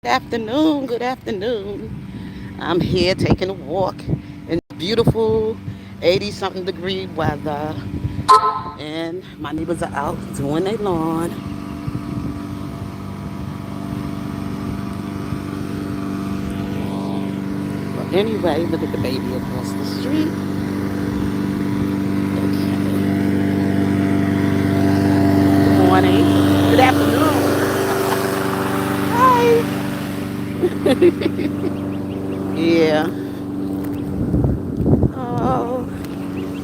afternoon. Good afternoon. I'm here taking a walk in beautiful 80 something degree weather. And my neighbors are out doing their lawn. But anyway, look at the baby across the street. Okay. Good morning. Good afternoon. Hi. Yeah. Oh,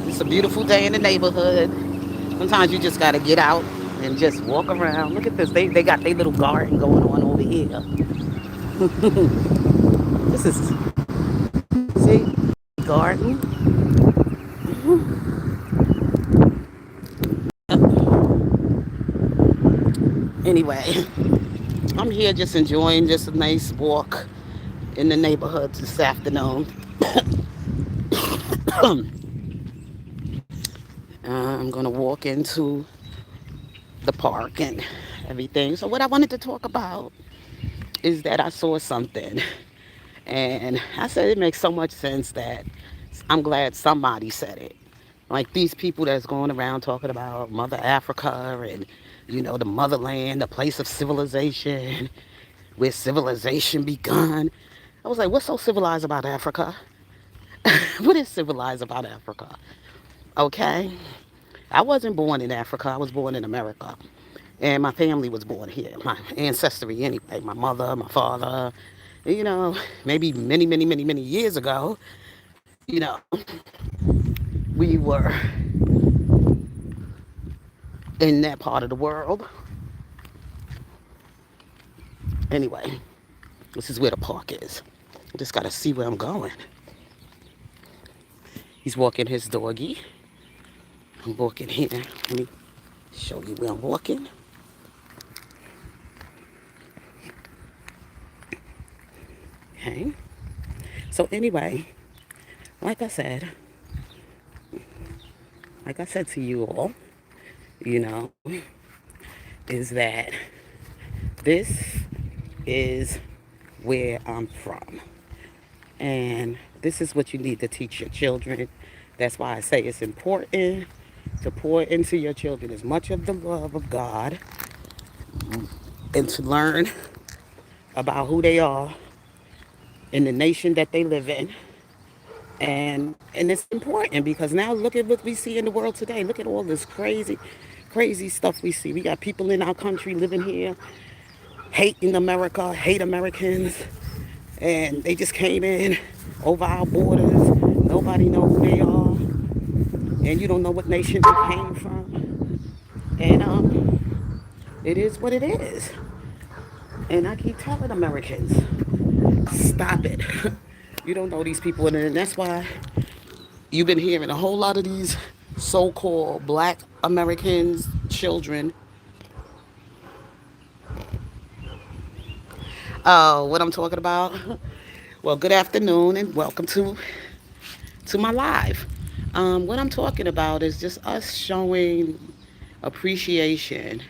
it's a beautiful day in the neighborhood. Sometimes you just gotta get out and just walk around. Look at this. They got their little garden going on over here. This is see garden. Anyway, I'm here just enjoying just a nice walk in the neighborhood this afternoon. I'm gonna walk into the park and everything. So what I wanted to talk about is that I saw something, and I said it makes so much sense that I'm glad somebody said it. Like these people that's going around talking about Mother Africa and the motherland, the place of civilization, where civilization begun. I was like, what's so civilized about Africa? What is civilized about Africa? Okay. I wasn't born in Africa. I was born in America. And my family was born here. My ancestry, anyway. My mother, my father. You know, maybe many, many, many, many years ago, you know, we were in that part of the world. Anyway, this is where the park is. I just got to see where I'm going. He's walking his doggy. I'm walking here. Let me show you where I'm walking. Okay. So anyway, like I said, to you all, you know, is that this is where I'm from. And this is what you need to teach your children. That's why I say it's important to pour into your children as much of the love of God and to learn about who they are in the nation that they live in. And it's important because now look at what we see in the world today. Look at all this crazy stuff we see. We got people in our country living here hating America, hate Americans, and they just came in over our borders. Nobody know who they are, and you don't know what nation they came from. And it is what it is. And I keep telling Americans, stop it. You don't know these people, and that's why you've been hearing a whole lot of these so-called black Americans, children. Oh, what I'm talking about? Well, good afternoon and welcome to my live. What I'm talking about is just us showing appreciation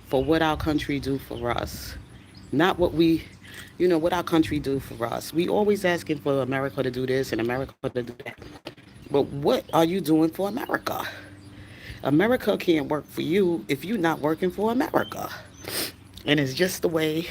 for what our country do for us, not what our country do for us. We always asking for America to do this and America to do that, but what are you doing for America? America can't work for you if you're not working for America. And it's just the way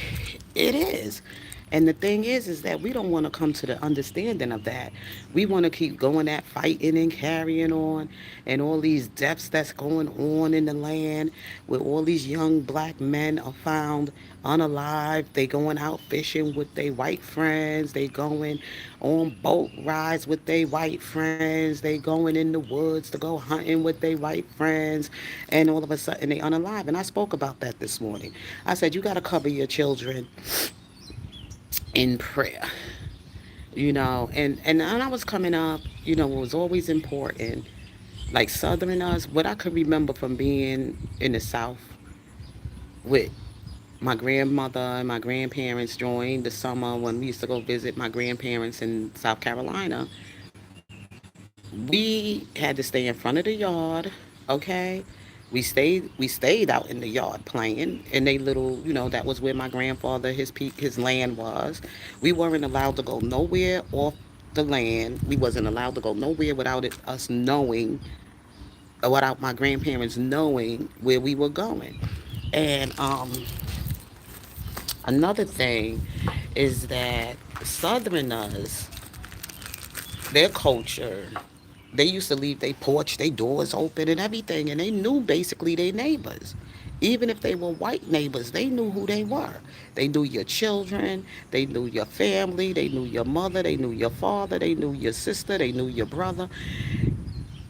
it is. And the thing is that we don't want to come to the understanding of that. We want to keep going at fighting and carrying on, and all these deaths that's going on in the land, where all these young black men are found unalive. They going out fishing with their white friends. They going on boat rides with their white friends. They going in the woods to go hunting with their white friends, and all of a sudden they unalive. And I spoke about that this morning. I said you got to cover your children in prayer. And when I was coming up, it was always important. Like Southerners, what I could remember from being in the South with my grandmother and my grandparents during the summer when we used to go visit my grandparents in South Carolina, we had to stay in front of the yard, okay? We stayed out in the yard playing in a little, that was where my grandfather his land was. We weren't allowed to go nowhere off the land. We wasn't allowed to go nowhere without us knowing, or without my grandparents knowing where we were going. And another thing is that Southerners, their culture, they used to leave their porch, their doors open and everything, and they knew basically their neighbors. Even if they were white neighbors, they knew who they were. They knew your children, they knew your family, they knew your mother, they knew your father, they knew your sister, they knew your brother.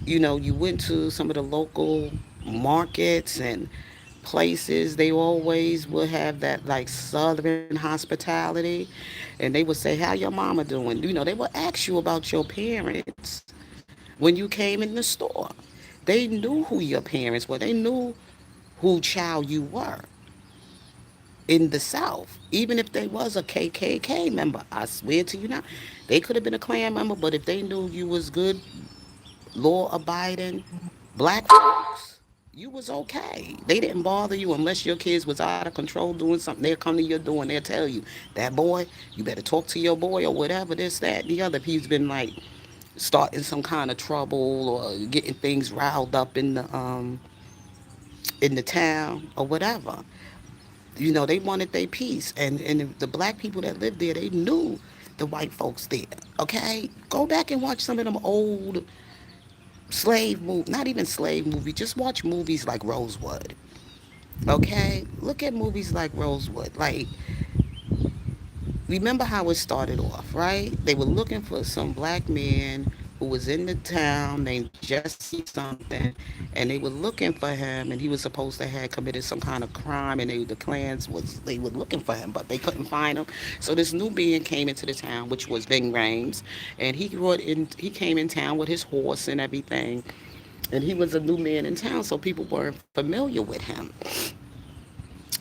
You went to some of the local markets and places, they always would have that like southern hospitality, and they would say, how your mama doing? They would ask you about your parents when you came in the store. They knew who your parents were. They knew who child you were in the South. Even if they was a KKK member, I swear to you now, they could have been a Klan member, but if they knew you was good, law-abiding black folks, you was okay. They didn't bother you unless your kids was out of control doing something. They'll come to your door and they'll tell you, that boy, you better talk to your boy or whatever, this, that, and the other. If he's been like starting some kind of trouble or getting things riled up in the town or whatever. They wanted their peace. And the black people that lived there, they knew the white folks there. Okay? Go back and watch some of them old slave movies, not even slave movies, just watch movies like Rosewood. Okay? Look at movies like Rosewood. Like, remember how it started off, right? They were looking for some black man who was in the town named Jesse something, and they were looking for him, and he was supposed to have committed some kind of crime, and the clans they were looking for him, but they couldn't find him. So this new being came into the town, which was Ving Rhames, and he came in town with his horse and everything, and he was a new man in town, so people weren't familiar with him,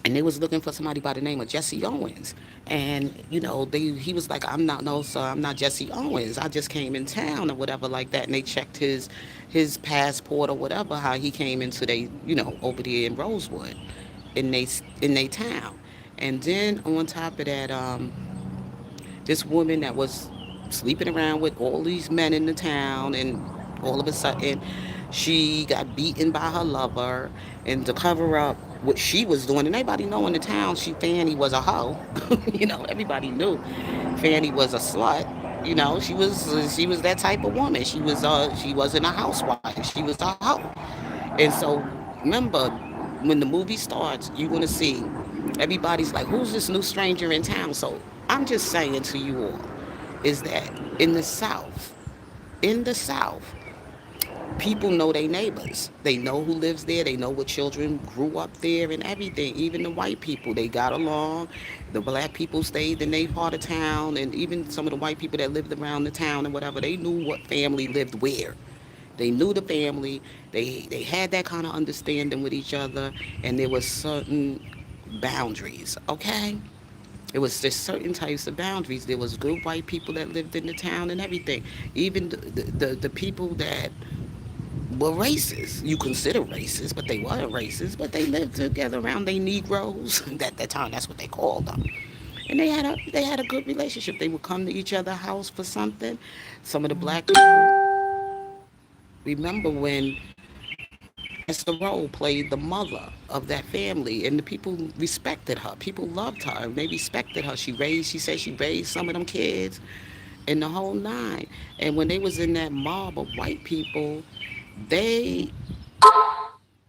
and they was looking for somebody by the name of Jesse Owens. And he was like, I'm not, no sir, I'm not Jesse Owens. I just came in town or whatever like that. And they checked his passport or whatever, how he came into over there in Rosewood, in they town. And then on top of that, this woman that was sleeping around with all these men in the town, and all of a sudden she got beaten by her lover, and to cover up what she was doing, and everybody know in the town, Fanny was a hoe. Everybody knew Fanny was a slut. She was that type of woman. She wasn't a housewife, she was a hoe. And so, remember, when the movie starts, you're gonna see everybody's like, who's this new stranger in town? So I'm just saying to you all, is that in the South, in the South, people know their neighbors. They know who lives there. They know what children grew up there and everything. Even the white people, they got along. The black people stayed in their part of town, and even some of the white people that lived around the town and whatever, they knew what family lived where. They knew the family. They had that kind of understanding with each other, and there was certain boundaries. Okay. It was just certain types of boundaries. There was good white people that lived in the town and everything. Even the people that were racist. You consider racist, but they weren't racist. But they lived together around they Negroes. At that time, that's what they called them. And they had a good relationship. They would come to each other's house for something. Some of the black people remember when Esther Rowe played the mother of that family, and the people respected her. People loved her, and they respected her. She said she raised some of them kids, and the whole nine. And when they was in that mob of white people, they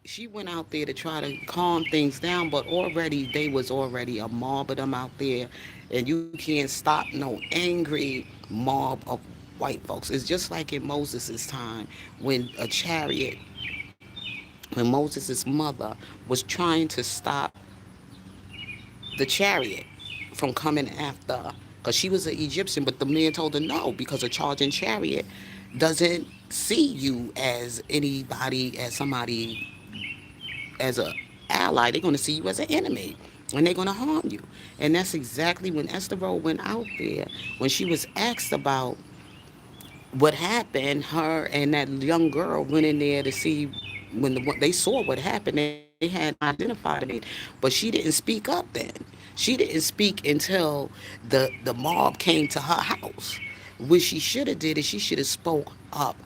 she went out there to try to calm things down, but already they was already a mob of them out there, and you can't stop no angry mob of white folks. It's just like in Moses' time when a chariot, when Moses' mother was trying to stop the chariot from coming after, because she was an Egyptian, but the man told her no, because a charging chariot doesn't see you as anybody, as somebody, as a ally. They're going to see you as an enemy, and they're going to harm you. And that's exactly when Esther Rowe went out there, when she was asked about what happened. Her and that young girl went in there to see when they saw what happened, they had identified me, but she didn't speak up then. She didn't speak until the mob came to her house. What she should have did is she should have spoke up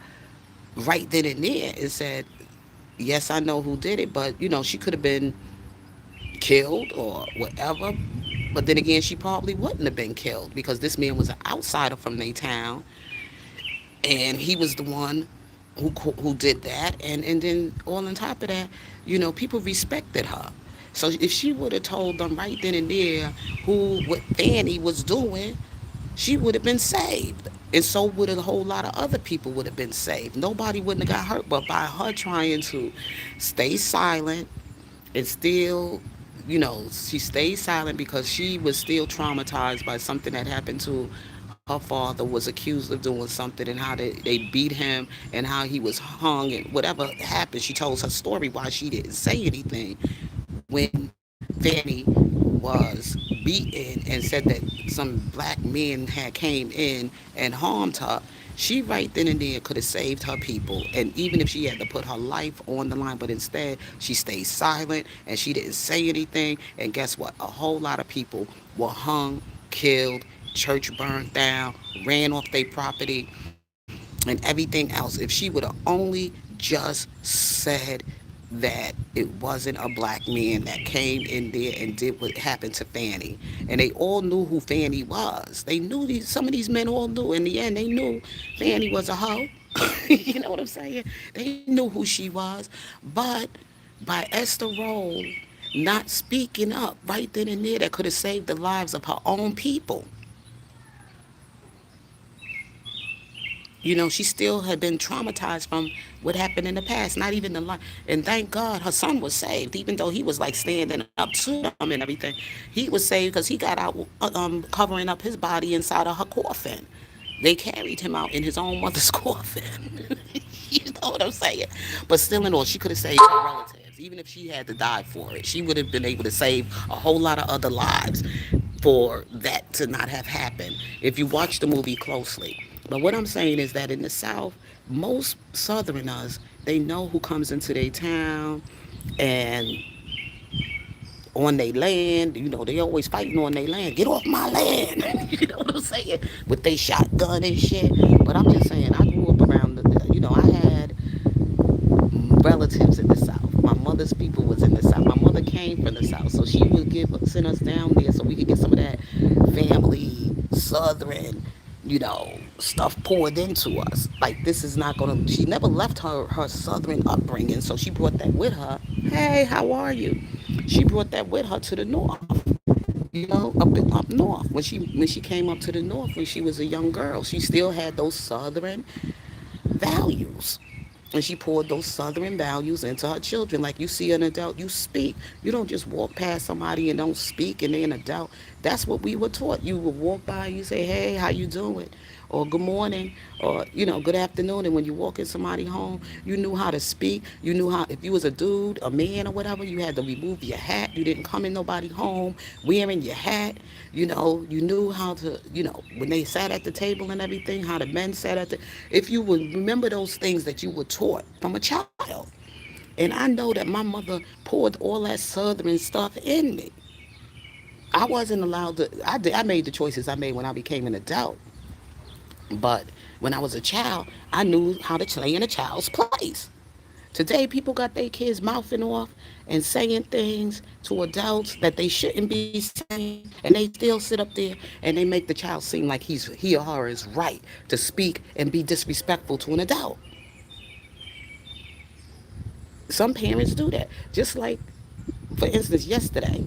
right then and there and said, yes, I know who did it, but she could have been killed or whatever. But then again, she probably wouldn't have been killed because this man was an outsider from their town, and he was the one who did that. And then all on top of that, people respected her. So if she would have told them right then and there what Fanny was doing, she would have been saved. And so would a whole lot of other people would have been saved. Nobody wouldn't have got hurt. But by her trying to stay silent and still, she stayed silent because she was still traumatized by something that happened to her father, was accused of doing something, and how they beat him and how he was hung and whatever happened. She told her story why she didn't say anything when Fanny was beaten and said that some black men had came in and harmed her. She right then and there could have saved her people, and even if she had to put her life on the line, but instead she stayed silent and she didn't say anything. And guess what? A whole lot of people were hung, killed, church burned down, ran off their property, and everything else. If she would have only just said that it wasn't a black man that came in there and did what happened to Fanny. And they all knew who Fanny was. They knew some of these men all knew. In the end, they knew Fanny was a hoe. You know what I'm saying? They knew who she was. But by Esther Roll not speaking up right then and there, that could have saved the lives of her own people. She still had been traumatized from what happened in the past, not even the life. And thank God her son was saved, even though he was like standing up to them and everything. He was saved because he got out covering up his body inside of her coffin. They carried him out in his own mother's coffin. You know what I'm saying? But still, in all, she could have saved her relatives. Even if she had to die for it, she would have been able to save a whole lot of other lives for that to not have happened if you watch the movie closely. But what I'm saying is that in the South, most Southerners, they know who comes into their town and on their land. They always fighting on their land. Get off my land. You know what I'm saying? With they shotgun and shit. But I'm just saying, I grew up around I had relatives in the South. My mother's people was in the South. My mother came from the South, so she would send us down there so we could get some of that family Southern, stuff poured into us. Like this is not gonna. She never left her Southern upbringing, so she brought that with her. Hey, how are you? She brought that with her to the North. Up north when she came up to the North when she was a young girl, she still had those Southern values. And she poured those Southern values into her children. Like you see an adult, you speak. You don't just walk past somebody and don't speak and they're an adult. That's what we were taught. You would walk by, you say, hey, how you doing? Or good morning, or good afternoon. And when you walk in somebody's home, you knew how to speak. You knew how, if you was a dude, a man, or whatever, you had to remove your hat. You didn't come in nobody's home wearing your hat. You knew how to, when they sat at the table and everything, how the men sat at the. If you would remember those things that you were taught from a child. And I know that my mother poured all that Southern stuff in me. I wasn't allowed to. I made the choices I made when I became an adult. But when I was a child, I knew how to play in a child's place. Today, people got their kids mouthing off and saying things to adults that they shouldn't be saying, and they still sit up there and they make the child seem like he or her is right to speak and be disrespectful to an adult. Some parents do that. Just like, for instance, yesterday,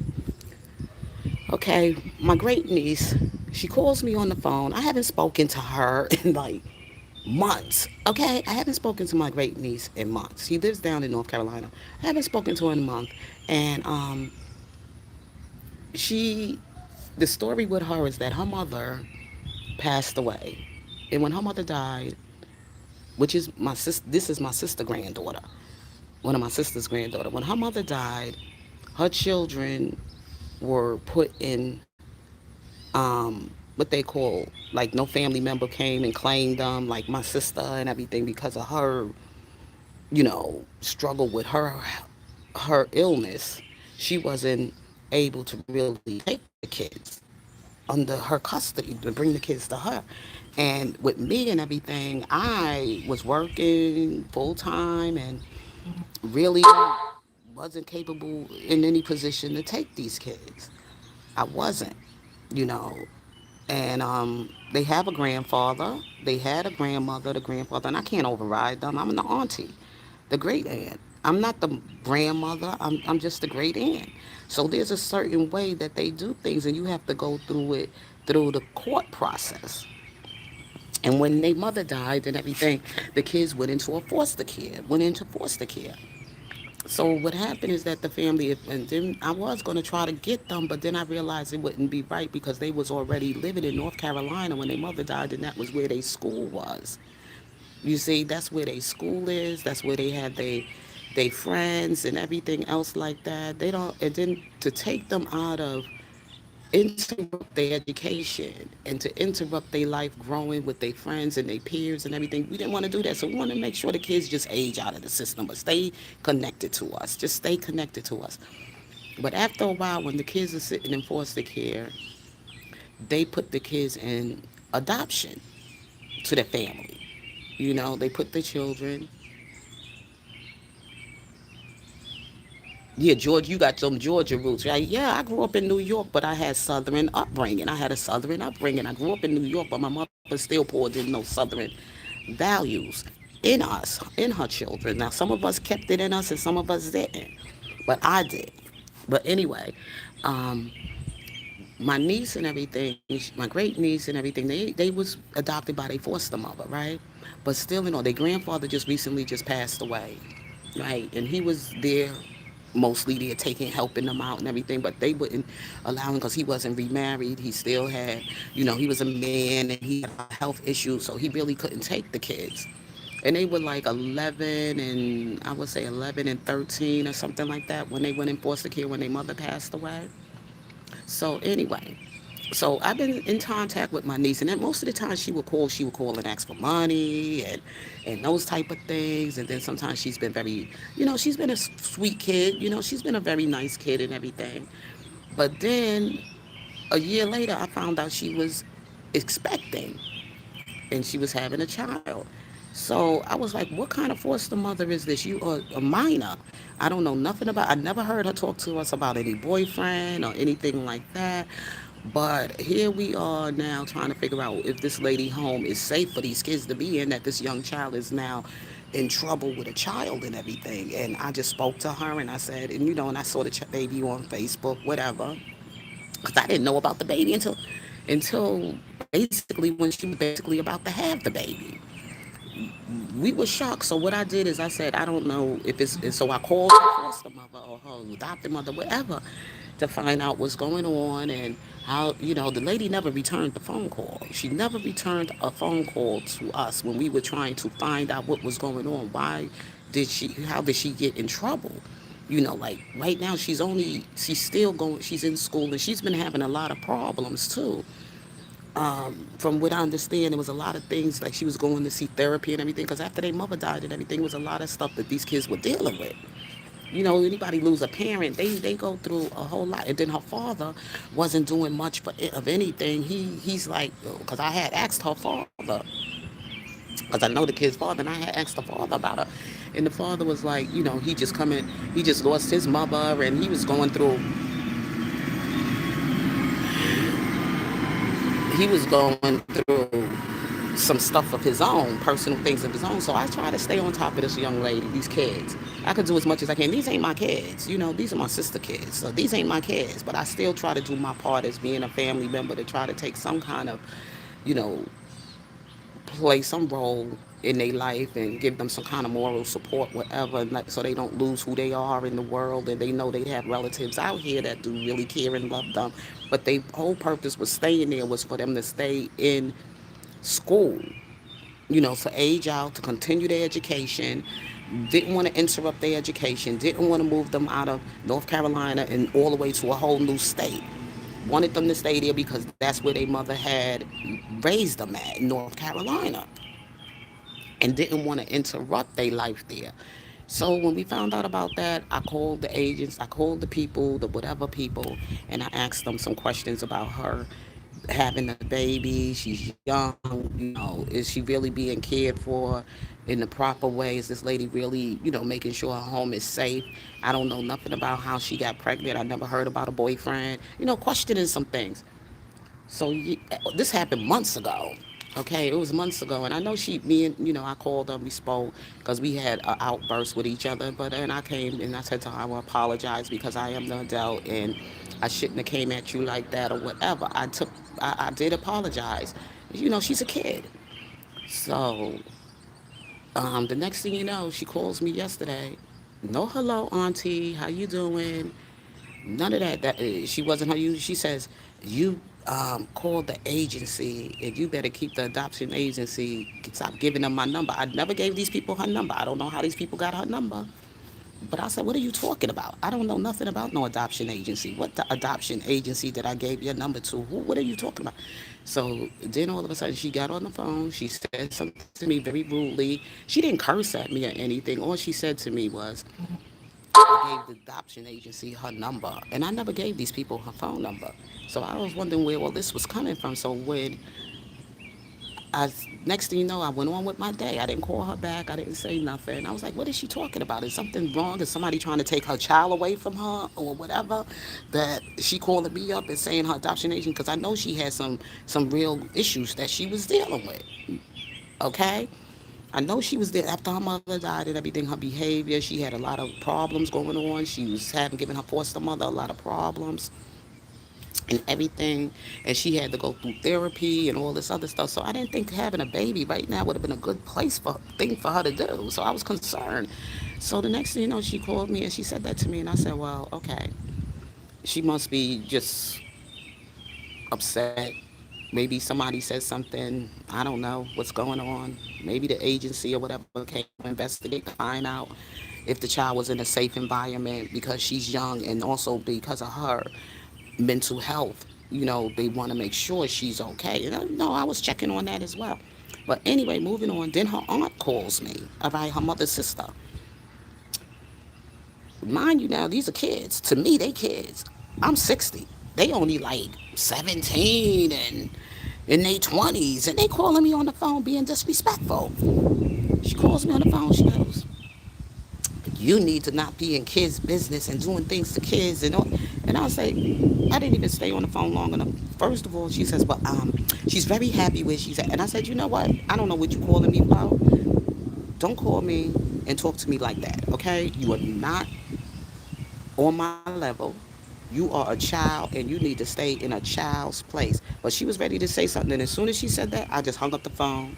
okay, my great niece, she calls me on the phone. I haven't spoken to her in like months. Okay, I haven't spoken to my great niece in months. She lives down in North Carolina. I haven't spoken to her in a month, and she, the story with her is that her mother passed away, and when her mother died, which is my sister, this is my sister granddaughter, one of my sister's granddaughter. When her mother died, her children were put in what they call, like, no family member came and claimed them, like my sister and everything, because of her struggled with her illness, she wasn't able to really take the kids under her custody to bring the kids to her. And with me and everything, I was working full time and really wasn't capable in any position to take these kids. I wasn't, you know. And they have a grandfather. They had a grandmother, the grandfather, and I can't override them. I'm the auntie, the great aunt. I'm not the grandmother. I'm just the great aunt. So there's a certain way that they do things, and you have to go through it through the court process. And when their mother died and everything, the kids went into foster care. So what happened is that the family, and then I was going to try to get them, but then I realized it wouldn't be right because they was already living in North Carolina when their mother died, and that was where their school was. You see, that's where their school is. That's where they had they friends and everything else like that. They don't, and then to take them out of interrupt their education and to interrupt their life growing with their friends and their peers and everything. We didn't want to do that. So we want to make sure the kids just age out of the system, but stay connected to us. Just stay connected to us. But after a while, when the kids are sitting in foster care, they put the kids in adoption to their family. They put the children. Yeah, George, you got some Georgia roots, right? Yeah, I grew up in New York, but I had Southern upbringing. I had a Southern upbringing. I grew up in New York, but my mother still poured in those Southern values in us, in her children. Now, some of us kept it in us and some of us didn't, but I did. But anyway, um, my niece and everything, my great niece and everything, they was adopted by their foster mother, right? But still, their grandfather just recently just passed away, right? And he was there mostly there taking helping them out and everything, but they wouldn't allow him because he wasn't remarried. He still had, he was a man and he had a lot of health issues, so he really couldn't take the kids. And they were like 11 and I would say 11 and 13 or something like that when they went in foster care when their mother passed away. So anyway, so I've been in contact with my niece, and then most of the time she would call and ask for money and those type of things. And then sometimes she's been very, she's been a sweet kid. She's been a very nice kid and everything. But then a year later, I found out she was expecting and she was having a child. So I was like, what kind of foster mother is this? You are a minor. I don't know nothing about, I never heard her talk to us about any boyfriend or anything like that. But here we are now trying to figure out if this lady home is safe for these kids to be in, that this young child is now in trouble with a child and everything. And I just spoke to her and I said, and and I saw the baby on Facebook, whatever, because I didn't know about the baby until basically when she was basically about to have the baby. We were shocked. So what I did is I said, I don't know if it's so I called her foster mother or her adopted mother, whatever, to find out what's going on and how, the lady never returned the phone call. She never returned a phone call to us when we were trying to find out what was going on. How did she get in trouble? Like right now she's still going, she's in school and she's been having a lot of problems too. From what I understand, there was a lot of things like she was going to see therapy and everything because after their mother died and everything, was a lot of stuff that these kids were dealing with. Anybody lose a parent, they go through a whole lot. And then her father wasn't doing much of anything. He's like, because I had asked her father, because I know the kid's father, and I had asked the father about her, and the father was like, he just lost his mother, and he was going through some stuff of his own, personal things of his own. So I try to stay on top of this young lady, these kids. I could do as much as I can. These ain't my kids, these are my sister kids. So these ain't my kids, but I still try to do my part as being a family member to try to take some kind of, you know, play some role in their life and give them some kind of moral support, whatever, so they don't lose who they are in the world and they know they have relatives out here that do really care and love them. But their whole purpose was staying there was for them to stay in school, to age out, to continue their education. Didn't want to interrupt their education, didn't want to move them out of North Carolina and all the way to a whole new state. Wanted them to stay there because that's where their mother had raised them at, in North Carolina, and didn't want to interrupt their life there. So when we found out about that, I called the agents, I called the people, the whatever people, and I asked them some questions about her having a baby. She's young, is she really being cared for in the proper way? Is this lady really, making sure her home is safe? I don't know nothing about how she got pregnant. I never heard about a boyfriend. Questioning some things. So this happened months ago. Okay, it was months ago, and I know me and I called her, we spoke because we had an outburst with each other. But then I came and I said to her, I will apologize because I am the adult and I shouldn't have came at you like that or whatever. I did apologize. She's a kid. So the next thing you know, she calls me yesterday. No, hello, auntie. How you doing? None of that. She wasn't her. She says you called the agency, and you better keep the adoption agency. Stop giving them my number. I never gave these people her number. I don't know how these people got her number. But I said, what are you talking about? I don't know nothing about no adoption agency. What the adoption agency that I gave your number to? What are you talking about? So then all of a sudden she got on the phone. She said something to me very rudely. She didn't curse at me or anything. All she said to me was, I gave the adoption agency her number, and I never gave these people her phone number. So I was wondering where all this was coming from. So when next thing you know, I went on with my day. I didn't call her back. I didn't say nothing. I was like, what is she talking about? Is something wrong? Is somebody trying to take her child away from her or whatever? That she calling me up and saying her adoption agent, because I know she had some real issues that she was dealing with. Okay. I know she was there after her mother died and everything. Her behavior, she had a lot of problems going on. She was having given her foster mother a lot of problems and everything, and she had to go through therapy and all this other stuff. So I didn't think having a baby right now would have been a good thing for her to do. So I was concerned. So the next thing you know, she called me and she said that to me, and I said, well, okay, she must be just upset. Maybe somebody said something. I don't know what's going on. Maybe the agency or whatever came to investigate to find out if the child was in a safe environment because she's young, and also because of her mental health. They want to make sure she's okay. No, I was checking on that as well. But anyway, moving on. Then her aunt calls me, all right, her mother's sister. Mind you, now these are kids. To me, they kids. I'm 60. They only like 17 and in their 20s, and they calling me on the phone being disrespectful. She calls me on the phone. She goes, "You need to not be in kids' business and doing things to kids." And I say, I didn't even stay on the phone long enough. First of all, she says, "Well, she's very happy where she's at." And I said, "You know what? I don't know what you're calling me about. Don't call me and talk to me like that, okay? You are not on my level. You are a child and you need to stay in a child's place." But she was ready to say something. And as soon as she said that, I just hung up the phone.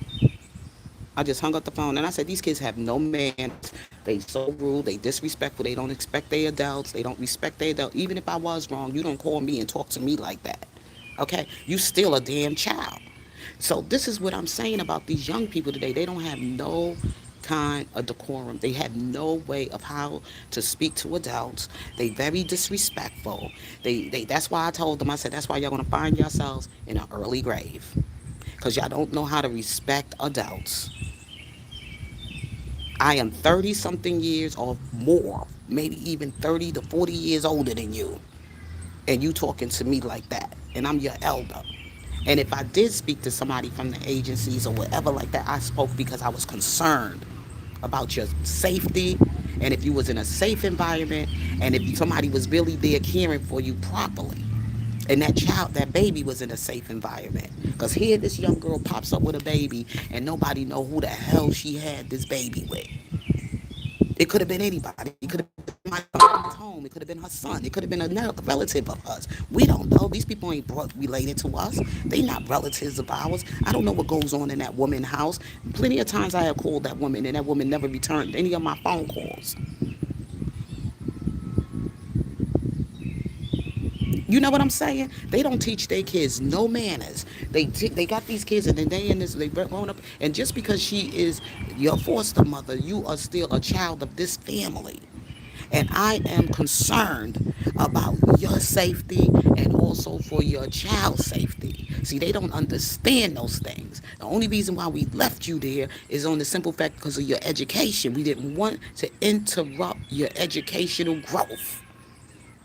I just hung up the phone and I said, these kids have no manners. They so rude. They disrespectful. They don't expect their adults. They don't respect their adults. Even if I was wrong, you don't call me and talk to me like that. Okay? You still a damn child. So this is what I'm saying about these young people today. They don't have no kind of decorum. They have no way of how to speak to adults. They very disrespectful. That's why I told them, I said, that's why y'all gonna find yourselves in an early grave. Because y'all don't know how to respect adults. I am 30 something years or more, maybe even 30 to 40 years older than you. And you talking to me like that. And I'm your elder. And if I did speak to somebody from the agencies or whatever like that, I spoke because I was concerned about your safety, and if you was in a safe environment, and if somebody was really there caring for you properly. And that baby was in a safe environment. Because here this young girl pops up with a baby and nobody know who the hell she had this baby with. It could have been anybody. It could have been my mom's home. It could have been her son. It could have been a relative of us. We don't know. These people ain't related to us. They not relatives of ours. I don't know what goes on in that woman's house. Plenty of times I have called that woman and that woman never returned any of my phone calls. You know what I'm saying? They don't teach their kids no manners. They got these kids and then they in this they grown up, and just because she is your foster mother, you are still a child of this family. And I am concerned about your safety and also for your child's safety. See, they don't understand those things. The only reason why we left you there is on the simple fact because of your education. We didn't want to interrupt your educational growth.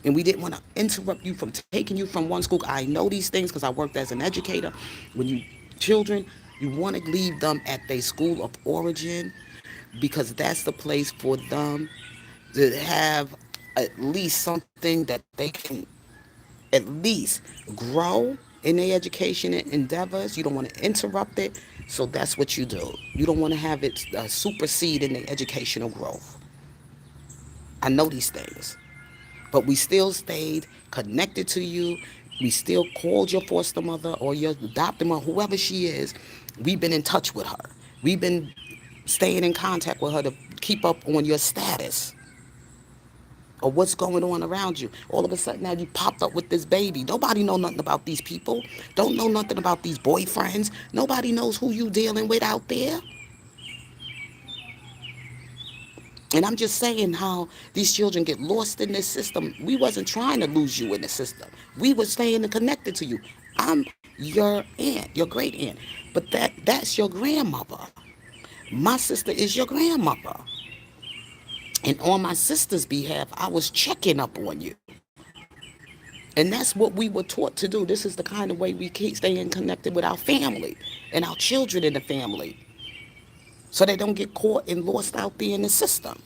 And we didn't want to interrupt you from taking you from one school. I know these things because I worked as an educator. When you children, you want to leave them at their school of origin because that's the place for them to have at least something that they can at least grow in their education endeavors. You don't want to interrupt it. So that's what you do. You don't want to have it supersede in their educational growth. I know these things. But we still stayed connected to you. We still called your foster mother or your adopted mother, whoever she is. We've been in touch with her. We've been staying in contact with her to keep up on your status or what's going on around you. All of a sudden now you popped up with this baby. Nobody know nothing about these people. Don't know nothing about these boyfriends. Nobody knows who you dealing with out there. And I'm just saying how these children get lost in this system. We wasn't trying to lose you in the system. We were staying connected to you. I'm your aunt, your great aunt. But that's your grandmother. My sister is your grandmother. And on my sister's behalf, I was checking up on you. And that's what we were taught to do. This is the kind of way we keep staying connected with our family and our children in the family. So they don't get caught and lost out there in the system.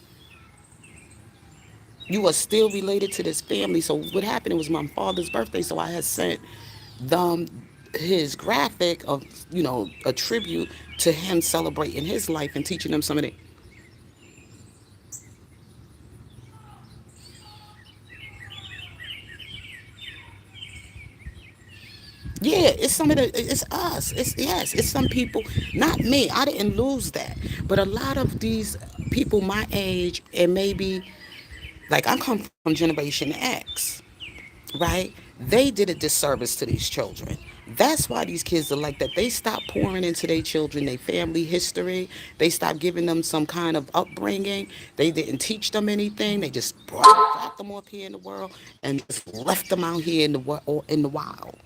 You are still related to this family. So what happened, it was my father's birthday, so I had sent them his graphic of, a tribute to him celebrating his life and teaching them some of the. Yeah, it's some of the, it's us. It's, yes, it's some people, not me. I didn't lose that. But a lot of these people my age and maybe, like I come from Generation X, right? They did a disservice to these children. That's why these kids are like that. They stopped pouring into their children their family history. They stopped giving them some kind of upbringing. They didn't teach them anything. They just dropped them off here in the world and just left them out here in the wild.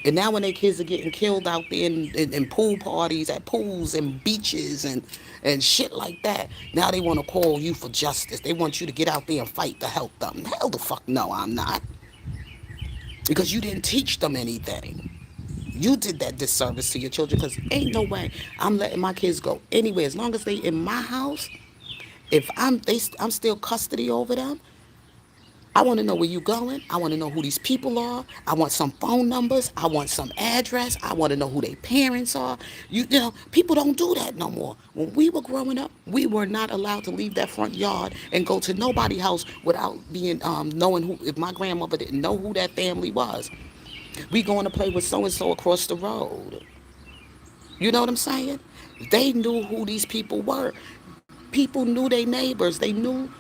And now when their kids are getting killed out there in pool parties, at pools and beaches and shit like that, now they want to call you for justice. They want you to get out there and fight to help them. Hell the fuck no, I'm not. Because you didn't teach them anything. You did that disservice to your children because ain't no way I'm letting my kids go anywhere. As long as they in my house, if I'm still custody over them, I want to know where you going. I want to know who these people are. I want some phone numbers. I want some address. I want to know who their parents are. People don't do that no more. When we were growing up, we were not allowed to leave that front yard and go to nobody's house without being knowing who. If my grandmother didn't know who that family was, we going to play with so and so across the road. You know what I'm saying? They knew who these people were. People knew their neighbors. They knew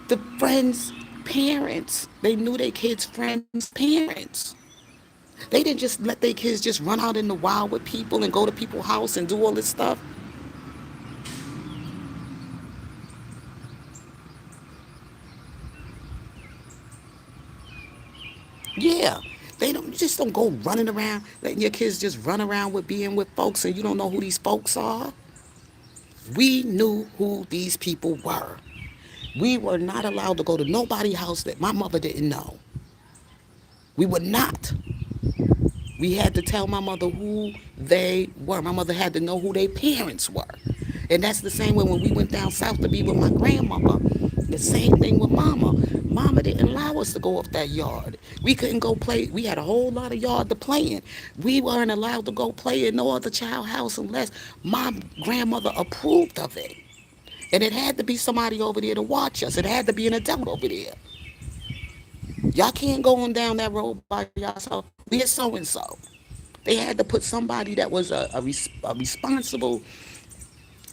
the friends' parents. They knew their kids' friends' parents. They didn't just let their kids just run out in the wild with people and go to people's house and do all this stuff. Yeah. They don't, you just don't go running around, letting your kids just run around with being with folks and you don't know who these folks are. We knew who these people were. We were not allowed to go to nobody's house that my mother didn't know. We were not. We had to tell my mother who they were. My mother had to know who their parents were. And that's the same way when we went down south to be with my grandmama. The same thing with mama. Mama didn't allow us to go off that yard. We couldn't go play. We had a whole lot of yard to play in. We weren't allowed to go play in no other child house unless my grandmother approved of it. And it had to be somebody over there to watch us. It had to be an adult over there. Y'all can't go on down that road by yourself. We're so and so. They had to put somebody that was a responsible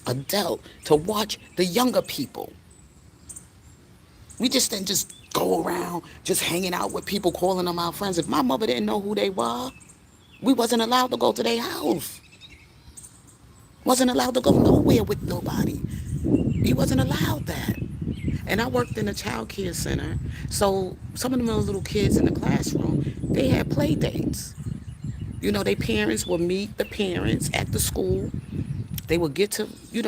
adult to watch the younger people. We just didn't just go around just hanging out with people, calling them our friends. If my mother didn't know who they were, we wasn't allowed to go to their house. Wasn't allowed to go nowhere with nobody. He wasn't allowed that. And I worked in a child care center. So some of them little kids in the classroom, they had play dates. Their parents will meet the parents at the school. They will get to,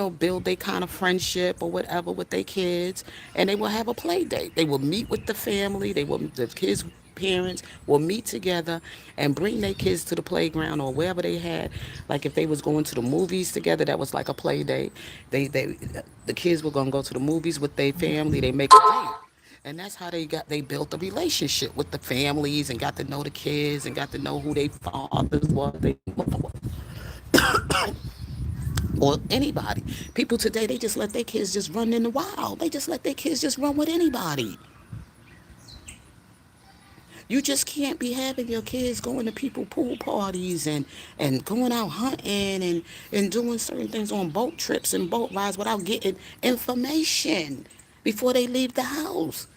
build their kind of friendship or whatever with their kids, and they will have a play date. They will meet with the family. The kids' parents will meet together and bring their kids to the playground or wherever they had. Like if they was going to the movies together, that was like a play date. The kids were gonna go to the movies with their family. They make a date. And that's how they built a relationship with the families and got to know the kids and got to know who their fathers was, they or anybody. People today, they just let their kids just run in the wild. They just let their kids just run with anybody. You just can't be having your kids going to people pool parties and going out hunting and doing certain things on boat trips and boat rides without getting information before they leave the house.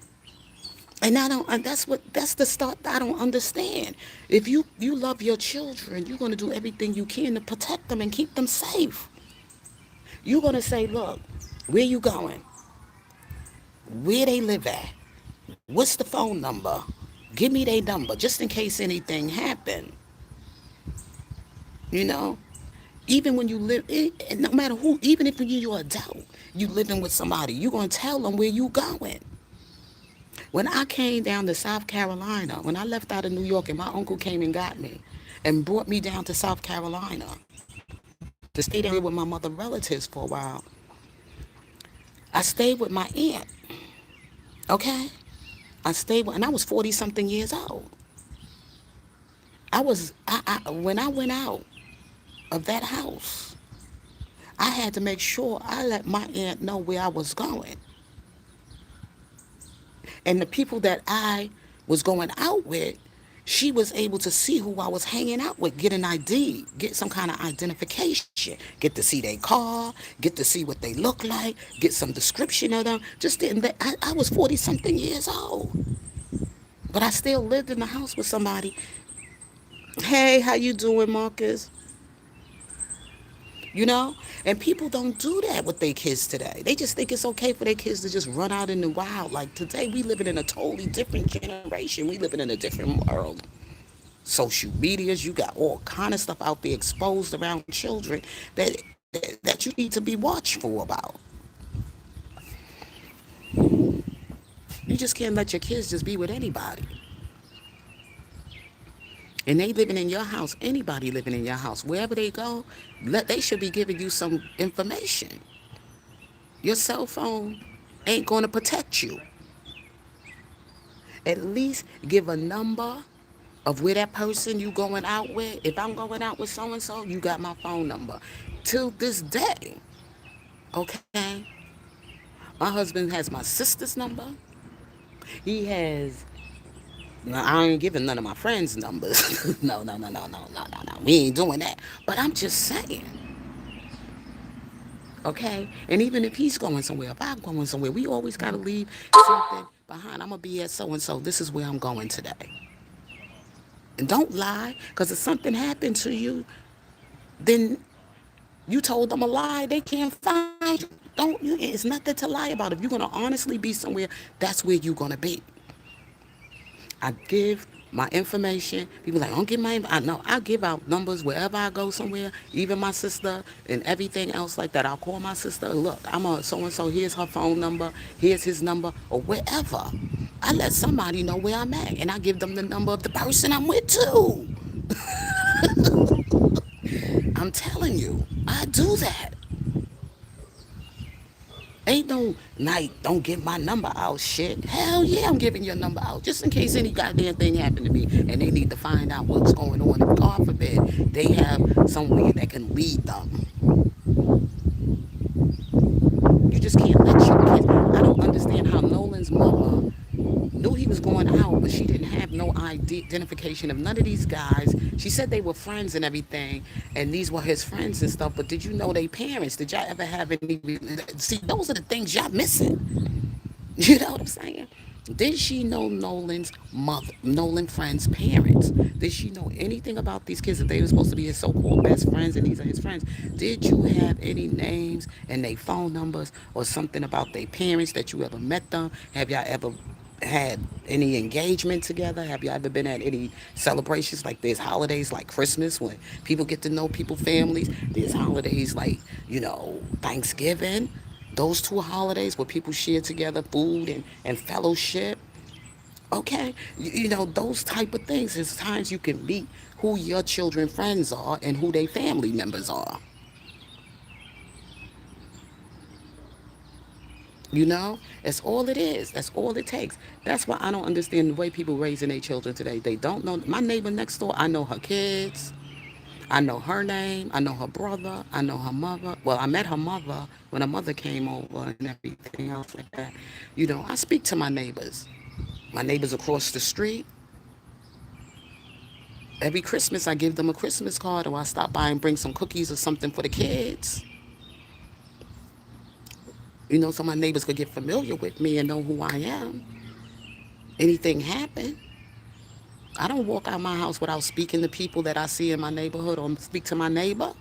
And I don't. And that's the start that I don't understand. If you love your children, you're gonna do everything you can to protect them and keep them safe. You're gonna say, look, where you going? Where they live at? What's the phone number? Give me their number just in case anything happen. You know, even when you live, no matter who, even if you're adult, you living with somebody, you're gonna tell them where you going. When I came down to South Carolina, when I left out of New York, and my uncle came and got me, and brought me down to South Carolina to stay down here with my mother relatives for a while, I stayed with my aunt. Okay, and I was 40 something years old. When I went out of that house, I had to make sure I let my aunt know where I was going. And the people that I was going out with, she was able to see who I was hanging out with, get an ID, get some kind of identification, get to see their car, get to see what they look like, get some description of them. Just didn't. I was 40 something years old, but I still lived in the house with somebody. Hey, how you doing, Marcus? And people don't do that with their kids today. They just think it's okay for their kids to just run out in the wild. Like today, we living in a totally different generation. We living in a different world. Social medias, you got all kind of stuff out there exposed around children that you need to be watchful about. You just can't let your kids just be with anybody. And they living in your house, anybody living in your house, wherever they go, they should be giving you some information. Your cell phone ain't going to protect you. At least give a number of where that person you going out with. If I'm going out with so and so, you got my phone number. Till this day, okay? My husband has my sister's number. He has. Now, I ain't giving none of my friends' numbers. No, no, no, no, no, no, no, no. We ain't doing that. But I'm just saying, okay? And even if he's going somewhere, if I'm going somewhere, we always got to leave something behind. I'm going to be at so and so. This is where I'm going today. And don't lie, because if something happened to you, then you told them a lie. They can't find you. It's nothing to lie about. If you're going to honestly be somewhere, that's where you're going to be. I give my information. People like, don't give I know I give out numbers wherever I go somewhere, even my sister and everything else like that. I'll call my sister. Look, I'm a so and so. Here's her phone number. Here's his number, or wherever. I let somebody know where I'm at, and I give them the number of the person I'm with too. I'm telling you, I do that. Ain't no night, don't give my number out shit. Hell yeah, I'm giving your number out. Just in case any goddamn thing happened to me and they need to find out what's going on. If God forbid, they have somewhere that can lead them. You just can't let your kids. I don't understand how Nolan's mama knew he was going out, but she didn't have no identification of none of these guys. She said they were friends and everything, and these were his friends and stuff. But did you know they parents? Did y'all ever have any? See, those are the things y'all missing. You know what I'm saying? Did she know Nolan's mother, Nolan friends' parents? Did she know anything about these kids that they were supposed to be his so-called best friends and these are his friends? Did you have any names and their phone numbers or something about their parents that you ever met them? Have y'all ever had any engagement together? Have you ever been at any celebrations? Like there's holidays like Christmas when people get to know people families. There's holidays like, Thanksgiving. Those two holidays where people share together food and fellowship. Okay, those type of things. There's times you can meet who your children friends are and who their family members are. It's all it is. That's all it takes. That's why I don't understand the way people raising their children today. They don't know my neighbor next door. I know her kids. I know her name. I know her brother. I know her mother. Well, I met her mother when her mother came over and everything else like that. I speak to my neighbors. My neighbors across the street. Every Christmas, I give them a Christmas card, or I stop by and bring some cookies or something for the kids. So my neighbors could get familiar with me and know who I am. Anything happen, I don't walk out my house without speaking to people that I see in my neighborhood or speak to my neighbor,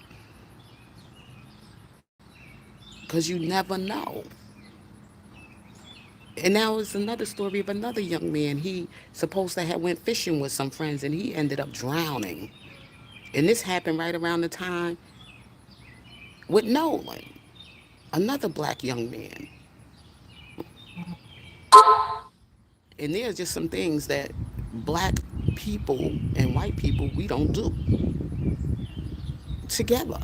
because you never know. And now it's another story of another young man. He supposed to have went fishing with some friends and he ended up drowning. And this happened right around the time with Nolan, another black young man. And there's just some things that black people and white people we don't do together.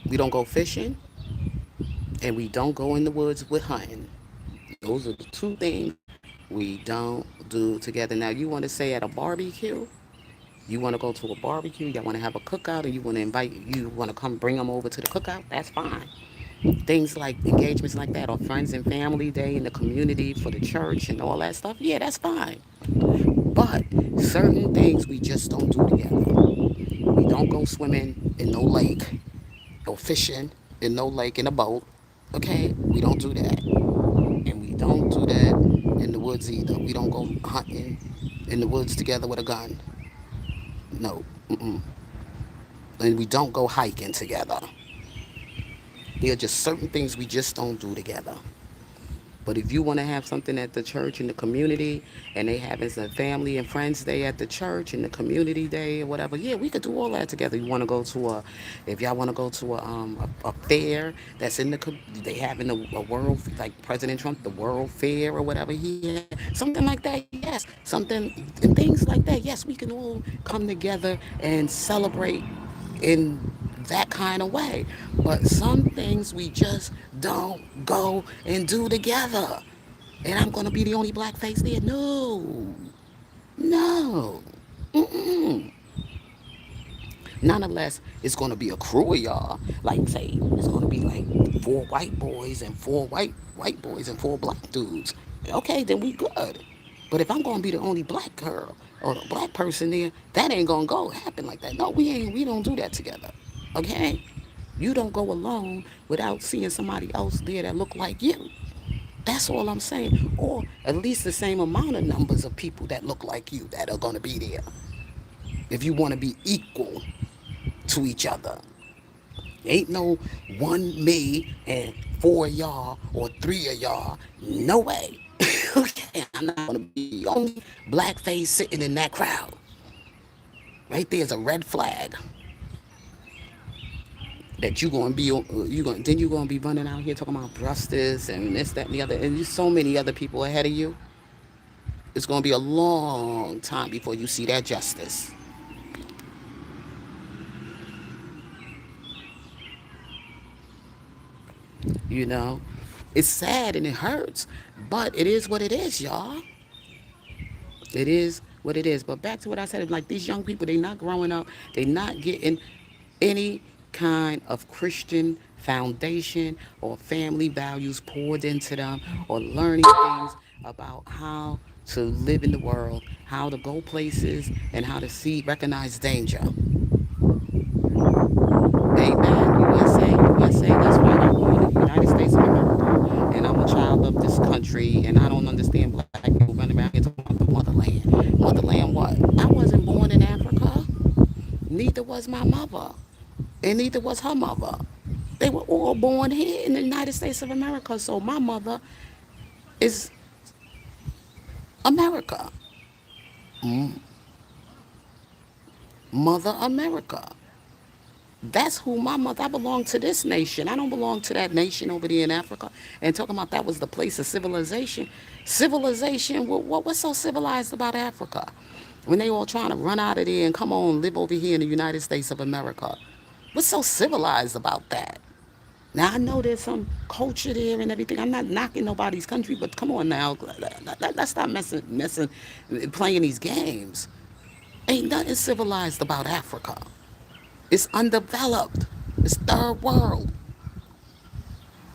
We don't go fishing and we don't go in the woods with hunting. Those are the two things we don't do together. Now, you want to say at a barbecue, you want to go to a barbecue, you want to have a cookout, and you want to come bring them over to the cookout, that's fine. Things like engagements like that, or friends and family day in the community for the church and all that stuff, yeah, that's fine. But certain things we just don't do together. We don't go swimming in no lake or fishing in no lake in a boat. Okay, we don't do that. And we don't do that in the woods either. We don't go hunting in the woods together with a gun. No. Mm-mm. And we don't go hiking together. There are just certain things we just don't do together. But if you want to have something at the church in the community, and they having some family and friends day at the church and the community day or whatever, yeah, we could do all that together. You want to go to if y'all want to go to a fair that's in they having a world, like President Trump, the World Fair or whatever he had, something like that, yes, something and things like that, yes, we can all come together and celebrate in that kind of way. But some things we just don't go and do together. And I'm going to be the only black face there? No. No. Mm-mm. Nonetheless, it's going to be a crew of y'all. Like, say, it's going to be like four white boys and four white boys and four black dudes. Okay, then we good. But if I'm going to be the only black girl or the black person there, that ain't going to go happen like that. No, we don't do that together. Okay? You don't go alone without seeing somebody else there that look like you. That's all I'm saying. Or at least the same amount of numbers of people that look like you that are going to be there. If you want to be equal to each other. Ain't no one me and four of y'all or three of y'all. No way. Okay, I'm not gonna be the only black face sitting in that crowd. Right there's a red flag that you gonna be running out here talking about justice and this, that, and the other, and there's so many other people ahead of you. It's gonna be a long time before you see that justice. You know, it's sad and it hurts, but it is what it is, y'all. It is what it is. But back to what I said, like these young people, they not growing up, they not getting any kind of Christian foundation or family values poured into them, or learning things about how to live in the world, how to go places, and how to recognize danger. Amen. USA, USA, that's right. I'm born in the United States of America, and I'm a child of this country, and I don't understand black people running around here talking about the motherland. Motherland what? I wasn't born in Africa. Neither was my mother, and neither was her mother. They were all born here in the United States of America. So my mother is America, Mother America. That's who my mother. I belong to this nation. I don't belong to that nation over there in Africa. And talking about that was the place of civilization. Civilization. What's so civilized about Africa? When they all trying to run out of there and come on live over here in the United States of America. What's so civilized about that? Now I know there's some culture there and everything. I'm not knocking nobody's country, but come on now, let's stop messing, playing these games. Ain't nothing civilized about Africa. It's undeveloped. It's third world.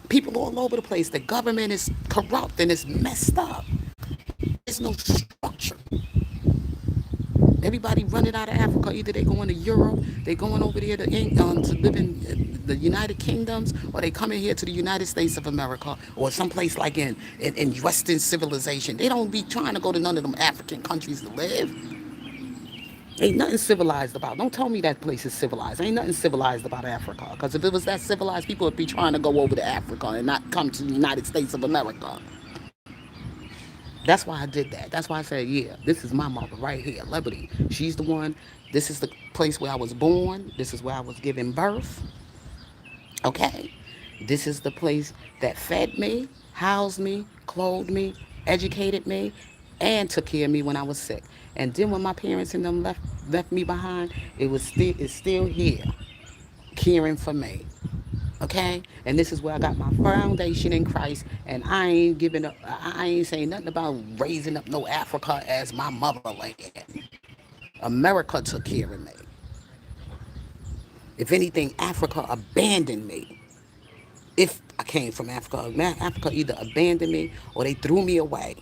People all over the place. The government is corrupt and it's messed up. There's no structure. Everybody running out of Africa. Either they going to Europe, they going over there to live in the United Kingdoms, or they coming here to the United States of America, or someplace like in Western civilization. They don't be trying to go to none of them African countries to live. Ain't nothing civilized about. Don't tell me that place is civilized. Ain't nothing civilized about Africa. Because if it was that civilized, people would be trying to go over to Africa and not come to the United States of America. That's why I did that. That's why I said, yeah, this is my mother right here, Liberty. She's the one. This is the place where I was born. This is where I was given birth. Okay? This is the place that fed me, housed me, clothed me, educated me, and took care of me when I was sick. And then when my parents and them left me behind, it's still here, caring for me. Okay? And this is where I got my foundation in Christ. And I ain't giving up. I ain't saying nothing about raising up no Africa as my motherland. America took care of me. If anything, Africa abandoned me. If I came from Africa, Africa either abandoned me or they threw me away.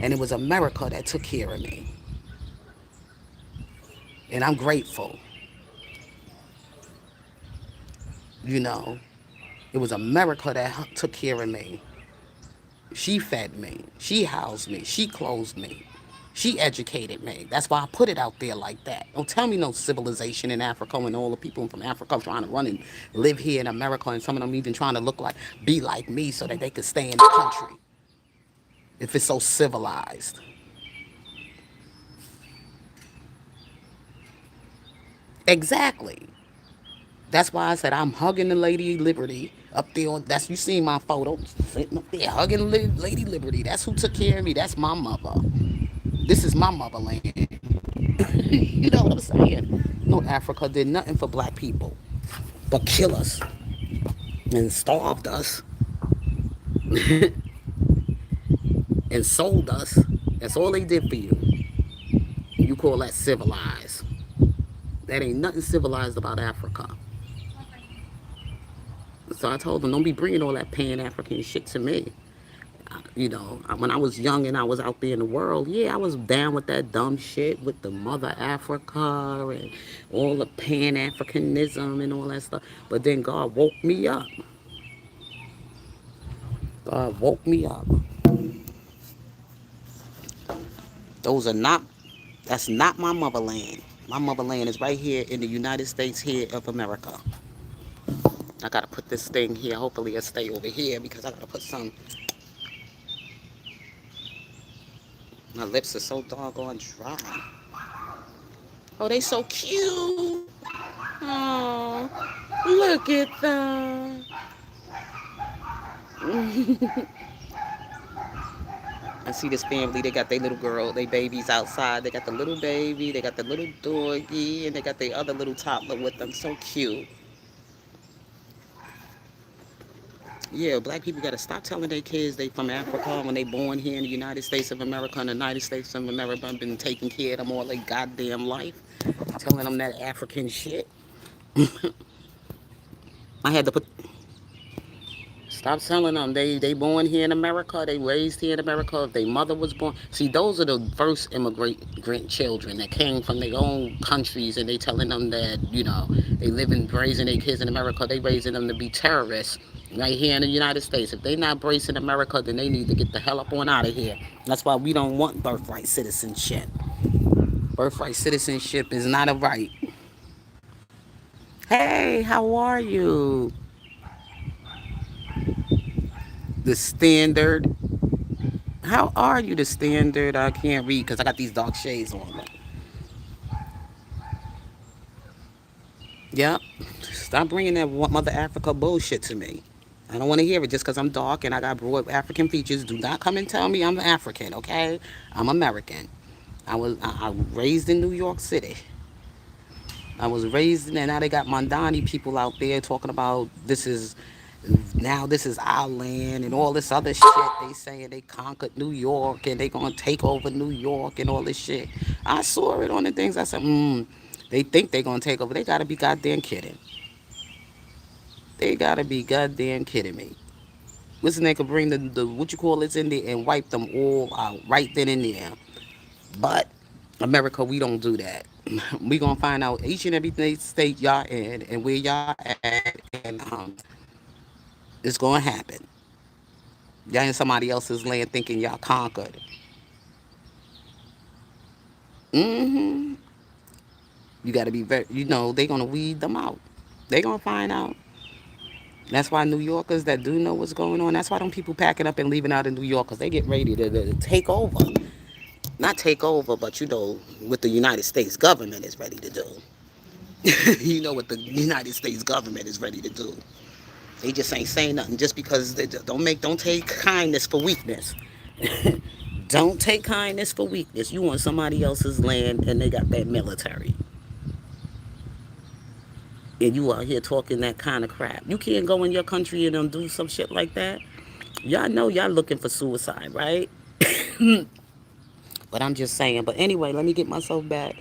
And it was America that took care of me. And I'm grateful. You know, it was America that took care of me. She fed me. She housed me. She clothed me. She educated me. That's why I put it out there like that. Don't tell me no civilization in Africa when all the people from Africa trying to run and live here in America, and some of them even trying to be like me so that they could stay in the country. If it's so civilized. Exactly. That's why I said I'm hugging the Lady Liberty up there. That's you seen my photo sitting up there hugging Lady Liberty. That's who took care of me. That's my mother. This is my motherland. You know what I'm saying? No, Africa did nothing for black people but kill us and starved us and sold us. That's all they did for you. You call that civilized? That ain't nothing civilized about Africa. So I told them, don't be bringing all that pan-African shit to me. You know, when I was young and I was out there in the world, yeah, I was down with that dumb shit with the Mother Africa and all the Pan-Africanism and all that stuff. But then God woke me up. God woke me up. Those are not, that's not my motherland. My motherland is right here in the United States here of America. I gotta put this thing here. Hopefully it'll stay over here because I gotta put some. My lips are so doggone dry. Oh, they so cute. Oh, look at them. I see this family. They got their little girl, their babies outside. They got the little baby. They got the little doggy, and they got their other little toddler with them. So cute. Yeah, black people got to stop telling their kids they from Africa when they born here in the United States of America, and the United States of America been taking care of them all their goddamn life. Telling them that African shit. I had to put. Stop telling them they born here in America, they raised here in America. If their mother was born, see, those are the first immigrant children that came from their own countries, and they telling them that they live and raising their kids in America. They raising them to be terrorists right here in the United States. If they not bracing America, then they need to get the hell up on out of here. That's why we don't want birthright citizenship. Birthright citizenship is not a right. Hey, how are you? The standard. How are you? The standard? I can't read because I got these dark shades on. But yep. Stop bringing that Mother Africa bullshit to me. I don't want to hear it just because I'm dark and I got broad African features. Do not come and tell me I'm African, okay? I'm American. I was raised in New York City. I was raised in, and now they got Mondani people out there talking about this is our land and all this other shit. They saying they conquered New York and they gonna take over New York and all this shit. I saw it on the things. I said, they think they gonna take over. They gotta be goddamn kidding. They gotta be goddamn kidding me. Listen, they could bring the what you call it's in there and wipe them all out right then and there. But America, we don't do that. We gonna find out each and every state y'all in and where y'all at, and it's gonna happen. Y'all in somebody else's land thinking y'all conquered. Mm-hmm. You gotta be very, they gonna weed them out. They gonna find out. That's why New Yorkers that do know what's going on. That's why them people packing up and leaving out of New York because they get ready to take over. Not take over, but what the United States government is ready to do. You know what the United States government is ready to do. They just ain't saying nothing just because don't take kindness for weakness. Don't take kindness for weakness. You want somebody else's land and they got that military. And you out here talking that kind of crap. You can't go in your country and do some shit like that. Y'all know y'all looking for suicide, right? But I'm just saying. But anyway, let me get myself back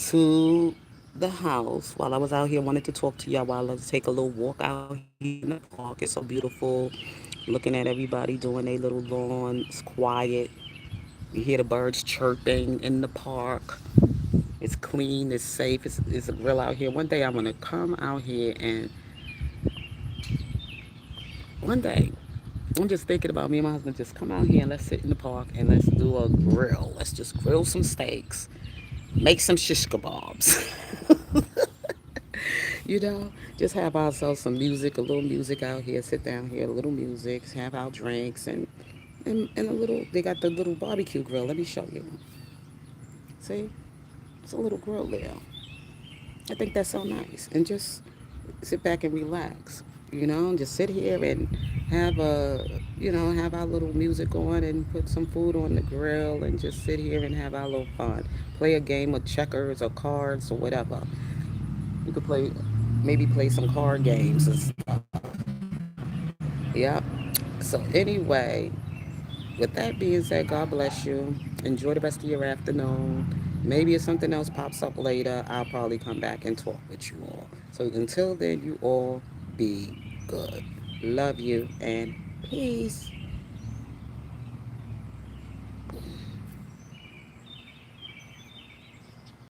to the house while I was out here. Wanted to talk to y'all while I take a little walk out here in the park. It's so beautiful. Looking at everybody doing their little lawn. It's quiet. You hear the birds chirping in the park. It's clean. It's safe. It's a grill out here. One day I'm gonna come out here and one day I'm just thinking about me and my husband just come out here and let's sit in the park and let's do a grill. Let's just grill some steaks, make some shish kebabs. Just have ourselves some music, a little music out here, sit down here, a little music, have our drinks and a little they got the little barbecue grill. Let me show you. See? It's a little grill there. I think that's so nice. And just sit back and relax. Just sit here and have have our little music on and put some food on the grill and just sit here and have our little fun. Play a game of checkers or cards or whatever. You could maybe play some card games and stuff. Yep. So anyway, with that being said, God bless you. Enjoy the rest of your afternoon. Maybe if something else pops up later, I'll probably come back and talk with you all. So until then, you all be good. Love you and peace.